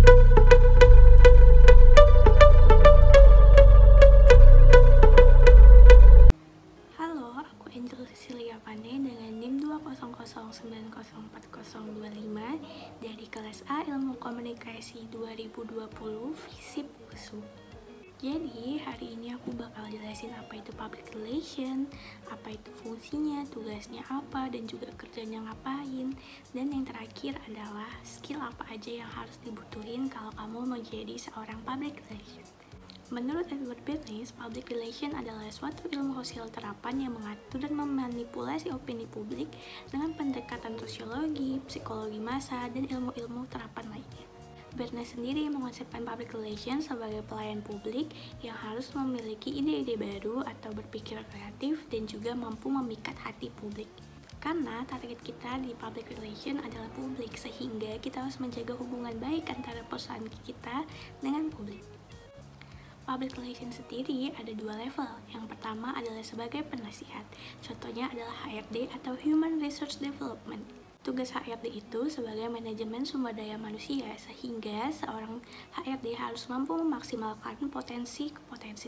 Halo, aku Angel Cecilia Pane dengan NIM 200904025 dari kelas A Ilmu Komunikasi 2020 FISIP USU. Jadi, hari ini aku bakal jelasin apa itu public relation, apa itu fungsinya, tugasnya apa, dan juga kerjanya ngapain. Dan yang terakhir adalah skill apa aja yang harus dibutuhin kalau kamu mau jadi seorang public relation. Menurut Edward Bernays, public relation adalah suatu ilmu sosial terapan yang mengatur dan memanipulasi opini publik dengan pendekatan sosiologi, psikologi massa, dan ilmu-ilmu terapan lainnya. Bernays sendiri mengonsepkan public relation sebagai pelayan publik yang harus memiliki ide-ide baru atau berpikir kreatif dan juga mampu memikat hati publik. Karena target kita di public relation adalah publik, sehingga kita harus menjaga hubungan baik antara perusahaan kita dengan publik. Public relation sendiri ada dua level. Yang pertama adalah sebagai penasihat. Contohnya adalah HRD atau Human Resource Development. Tugas HRD itu sebagai manajemen sumber daya manusia, sehingga seorang HRD harus mampu memaksimalkan potensi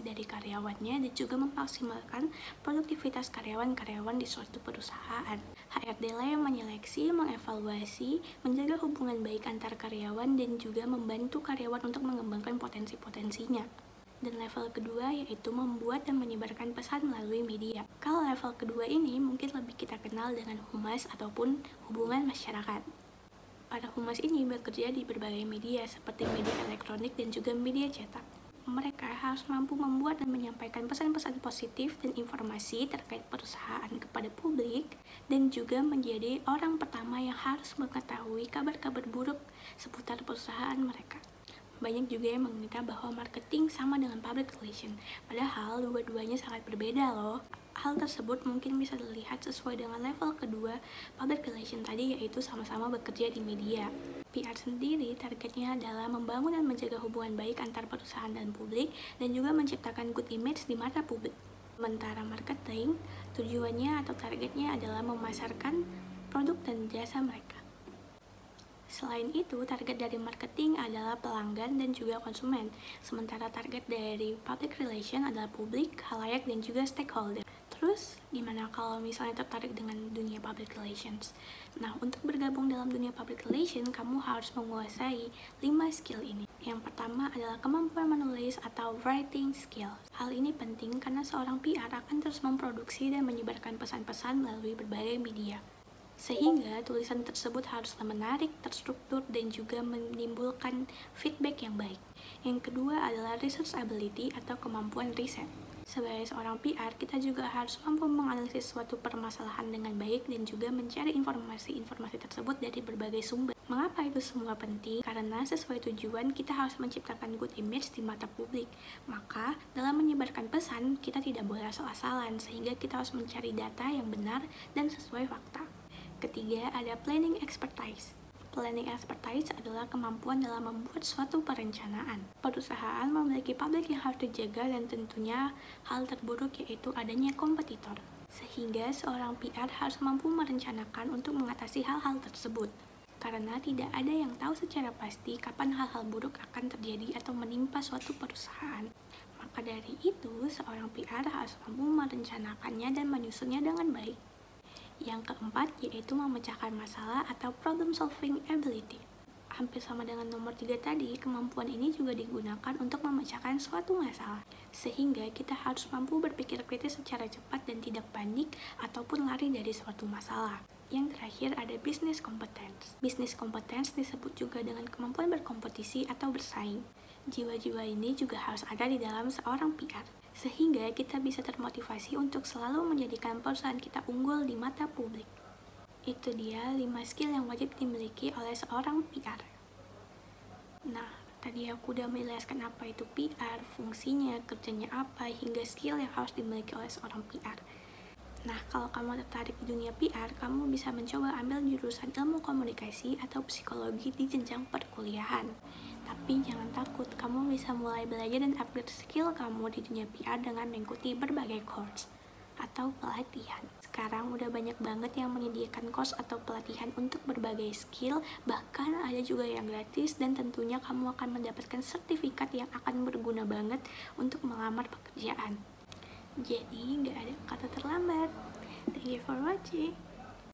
dari karyawannya dan juga memaksimalkan produktivitas karyawan-karyawan di suatu perusahaan. HRD lah yang menyeleksi, mengevaluasi, menjaga hubungan baik antar karyawan dan juga membantu karyawan untuk mengembangkan potensi-potensinya. Dan level kedua yaitu membuat dan menyebarkan pesan melalui media. Kalau level kedua ini mungkin lebih kita kenal dengan humas ataupun hubungan masyarakat. Para humas ini bekerja di berbagai media seperti media elektronik dan juga media cetak. Mereka harus mampu membuat dan menyampaikan pesan-pesan positif dan informasi terkait perusahaan kepada publik dan juga menjadi orang pertama yang harus mengetahui kabar-kabar buruk seputar perusahaan mereka. Banyak juga yang mengira bahwa marketing sama dengan public relation, padahal dua-duanya sangat berbeda loh. Hal tersebut mungkin bisa dilihat sesuai dengan level kedua public relation tadi, yaitu sama-sama bekerja di media. PR sendiri targetnya adalah membangun dan menjaga hubungan baik antar perusahaan dan publik, dan juga menciptakan good image di mata publik. Sementara marketing, tujuannya atau targetnya adalah memasarkan produk dan jasa mereka. Selain itu, target dari marketing adalah pelanggan dan juga konsumen, sementara target dari public relation adalah publik, khalayak, dan juga stakeholder. Terus, gimana kalau misalnya tertarik dengan dunia public relations? Nah, untuk bergabung dalam dunia public relation, kamu harus menguasai 5 skill ini. Yang pertama adalah kemampuan menulis atau writing skill. Hal ini penting karena seorang PR akan terus memproduksi dan menyebarkan pesan-pesan melalui berbagai media. Sehingga tulisan tersebut haruslah menarik, terstruktur, dan juga menimbulkan feedback yang baik. Yang kedua adalah research ability atau kemampuan riset. Sebagai seorang PR, kita juga harus mampu menganalisis suatu permasalahan dengan baik dan juga mencari informasi-informasi tersebut dari berbagai sumber. Mengapa itu semua penting? Karena sesuai tujuan, kita harus menciptakan good image di mata publik. Maka, dalam menyebarkan pesan, kita tidak boleh asal-asalan, sehingga kita harus mencari data yang benar dan sesuai fakta. Ketiga, ada planning expertise. Planning expertise adalah kemampuan dalam membuat suatu perencanaan. Perusahaan memiliki publik yang harus dijaga dan tentunya hal terburuk yaitu adanya kompetitor. Sehingga seorang PR harus mampu merencanakan untuk mengatasi hal-hal tersebut. Karena tidak ada yang tahu secara pasti kapan hal-hal buruk akan terjadi atau menimpa suatu perusahaan. Maka dari itu, seorang PR harus mampu merencanakannya dan menyusunnya dengan baik. Yang keempat yaitu memecahkan masalah atau problem solving ability. Hampir sama dengan nomor 3 tadi, kemampuan ini juga digunakan untuk memecahkan suatu masalah. Sehingga kita harus mampu berpikir kritis secara cepat dan tidak panik ataupun lari dari suatu masalah. Yang terakhir ada business competence. Business competence disebut juga dengan kemampuan berkompetisi atau bersaing. Jiwa-jiwa ini juga harus ada di dalam seorang PR, sehingga kita bisa termotivasi untuk selalu menjadikan perusahaan kita unggul di mata publik. Itu dia 5 skill yang wajib dimiliki oleh seorang PR. Nah, tadi aku udah menjelaskan apa itu PR, fungsinya, kerjanya apa, hingga skill yang harus dimiliki oleh seorang PR. Nah, kalau kamu tertarik di dunia PR, kamu bisa mencoba ambil jurusan ilmu komunikasi atau psikologi di jenjang perkuliahan. Tapi jangan takut, kamu bisa mulai belajar dan upgrade skill kamu di dunia PR dengan mengikuti berbagai course. atau pelatihan. Sekarang udah banyak banget yang menyediakan course atau pelatihan untuk berbagai skill, bahkan ada juga yang gratis, dan tentunya kamu akan mendapatkan sertifikat yang akan berguna banget untuk melamar pekerjaan. Jadi nggak ada kata terlambat. Thank you for watching.